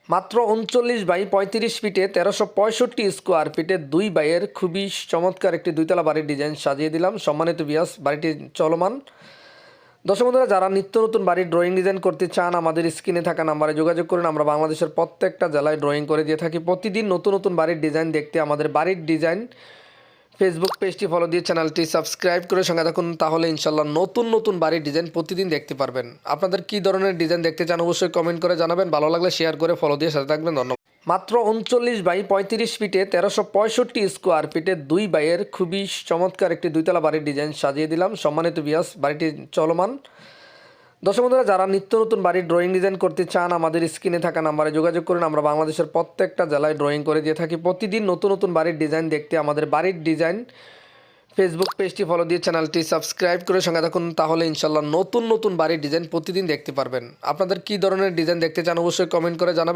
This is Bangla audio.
মাত্র ৩৯ বাই ৩৫ ফিটে ১৩৬৫ স্কোয়ার ফিটে ২ বাইয়ের খুবই চমৎকার একটি দুইতলা বাড়ির ডিজাইন সাজিয়ে দিলাম। সম্মানিত ভিউয়ার্স, বাড়িটি চলমান। দর্শক বন্ধুরা, যারা নিত্য নতুন বাড়ির ড্রয়িং ডিজাইন করতে চান আমাদের স্ক্রিনে থাকা নাম্বারে যোগাযোগ করুন। আমরা বাংলাদেশের প্রত্যেকটা জেলায় ড্রয়িং করে দিয়ে থাকি। প্রতিদিন নতুন নতুন বাড়ির ডিজাইন দেখতে আমাদের বাড়ির ডিজাইন ফেসবুক পেজটি ফলো দিয়ে চ্যানেলটি সাবস্ক্রাইব করে সঙ্গে থাকুন, তাহলে ইনশাল্লাহ নতুন নতুন বাড়ির ডিজাইন প্রতিদিন দেখতে পারবেন। আপনাদের কী ধরনের ডিজাইন দেখতে চান অবশ্যই কমেন্ট করে জানাবেন। ভালো লাগলে শেয়ার করে ফলো দিয়ে সাথে থাকবেন। ধন্যবাদ। মাত্র ৩৯ বাই ৩৫ ফিটে ১৩৬৫ স্কোয়ার ফিটে ২ বাইয়ের খুবই চমৎকার একটি দুইতলা বাড়ির ডিজাইন সাজিয়ে দিলাম। সম্মানিত ভিউয়ার্স, বাড়িটি চলমান। দর্শক বন্ধুরা, যারা নিত্য নতুন বাড়ির ড্রয়িং ডিজাইন করতে চান আমাদের স্ক্রিনে থাকা নাম্বারে যোগাযোগ করুন। আমরা বাংলাদেশের প্রত্যেকটা জেলায় ড্রয়িং করে দিয়ে থাকি। প্রতিদিন নতুন নতুন বাড়ির ডিজাইন দেখতে আমাদের বাড়ির ডিজাইন ফেসবুক পেজটি ফলো দিয়ে চ্যানেলটি সাবস্ক্রাইব করে সঙ্গে থাকুন, তাহলে ইনশাল্লাহ নতুন নতুন বাড়ির ডিজাইন প্রতিদিন দেখতে পারবেন। আপনাদের কী ধরনের ডিজাইন দেখতে চান অবশ্যই কমেন্ট করে জানাবেন।